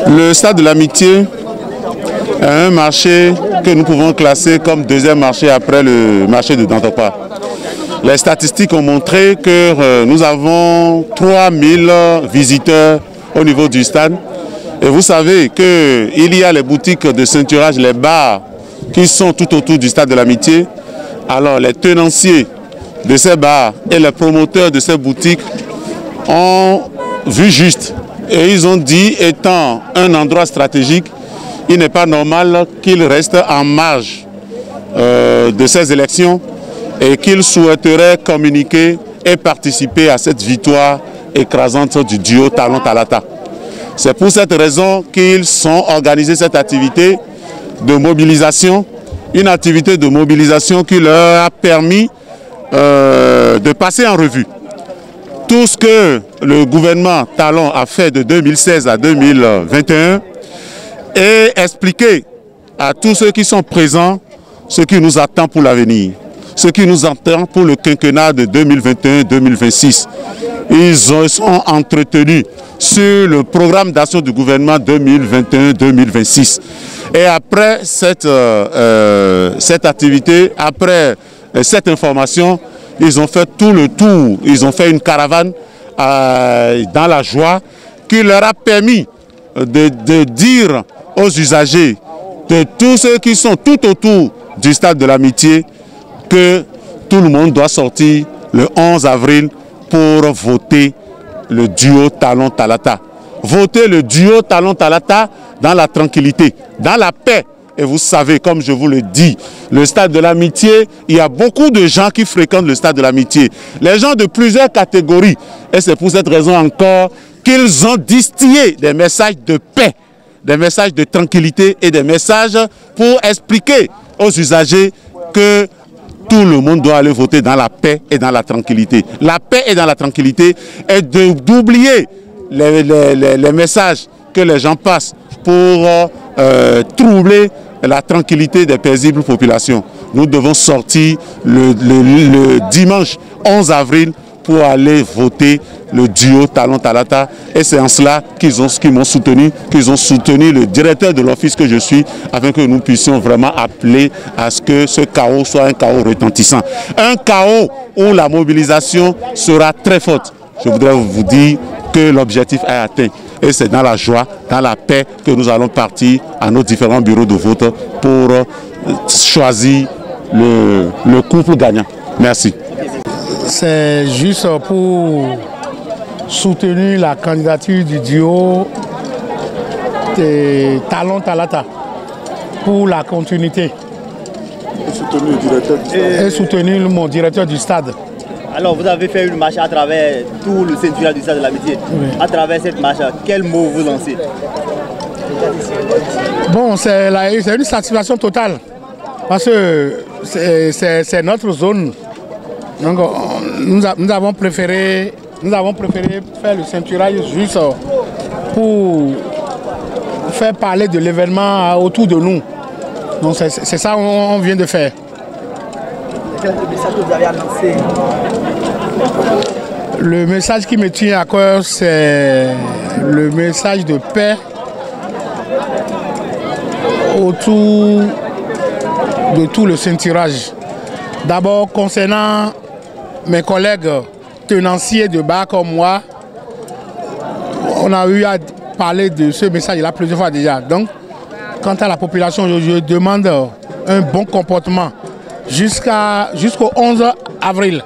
Le stade de l'Amitié est un marché que nous pouvons classer comme deuxième marché après le marché de Dantopa. Les statistiques ont montré que nous avons 3000 visiteurs au niveau du stade. Et vous savez qu'il y a les boutiques de ceinturage, les bars qui sont tout autour du stade de l'Amitié. Alors les tenanciers de ces bars et les promoteurs de ces boutiques ont vu juste. Et ils ont dit, étant un endroit stratégique, il n'est pas normal qu'il reste en marge de ces élections et qu'ils souhaiteraient communiquer et participer à cette victoire écrasante du duo Talon-Talata. C'est pour cette raison qu'ils ont organisé cette activité de mobilisation, une activité de mobilisation qui leur a permis de passer en revue tout ce que le gouvernement Talon a fait de 2016 à 2021 et expliquer à tous ceux qui sont présents ce qui nous attend pour l'avenir, ce qui nous attend pour le quinquennat de 2021-2026. Ils sont entretenus sur le programme d'action du gouvernement 2021-2026. Et après cette activité, après cette information, ils ont fait tout le tour, ils ont fait une caravane dans la joie qui leur a permis de dire aux usagers, de tous ceux qui sont tout autour du stade de l'Amitié, que tout le monde doit sortir le 11 avril pour voter le duo Talon-Talata. Voter le duo Talon-Talata dans la tranquillité, dans la paix. Et vous savez, comme je vous le dis, le stade de l'Amitié, il y a beaucoup de gens qui fréquentent le stade de l'Amitié. Les gens de plusieurs catégories. Et c'est pour cette raison encore qu'ils ont distillé des messages de paix, des messages de tranquillité et des messages pour expliquer aux usagers que tout le monde doit aller voter dans la paix et dans la tranquillité. La paix et dans la tranquillité est d'oublier les messages que les gens passent pour troubler la tranquillité des paisibles populations. Nous devons sortir le dimanche 11 avril pour aller voter le duo Talon-Talata. Et c'est en cela qu'ils m'ont soutenu, qu'ils ont soutenu le directeur de l'office que je suis, afin que nous puissions vraiment appeler à ce que ce chaos soit un chaos retentissant. Un chaos où la mobilisation sera très forte. Je voudrais vous dire que l'objectif est atteint. Et c'est dans la joie, dans la paix que nous allons partir à nos différents bureaux de vote pour choisir le couple gagnant. Merci. C'est juste pour soutenir la candidature du duo Talon-Talata pour la continuité. Et soutenir mon directeur du stade. Alors vous avez fait une marche à travers tout le ceinture du stade de l'Amitié. Oui. À travers cette marche, quel mot vous lancez? Bon, c'est une satisfaction totale. Parce que c'est notre zone. Donc nous avons préféré faire le ceinturage juste pour faire parler de l'événement autour de nous. Donc c'est ça qu'on vient de faire. Quel message que vous avez annoncé? Le message qui me tient à cœur, c'est le message de paix autour de tout le ceinturage. D'abord, concernant mes collègues tenanciers de bar comme moi, on a eu à parler de ce message-là plusieurs fois déjà. Donc, quant à la population, je demande un bon comportement jusqu'au 11 avril.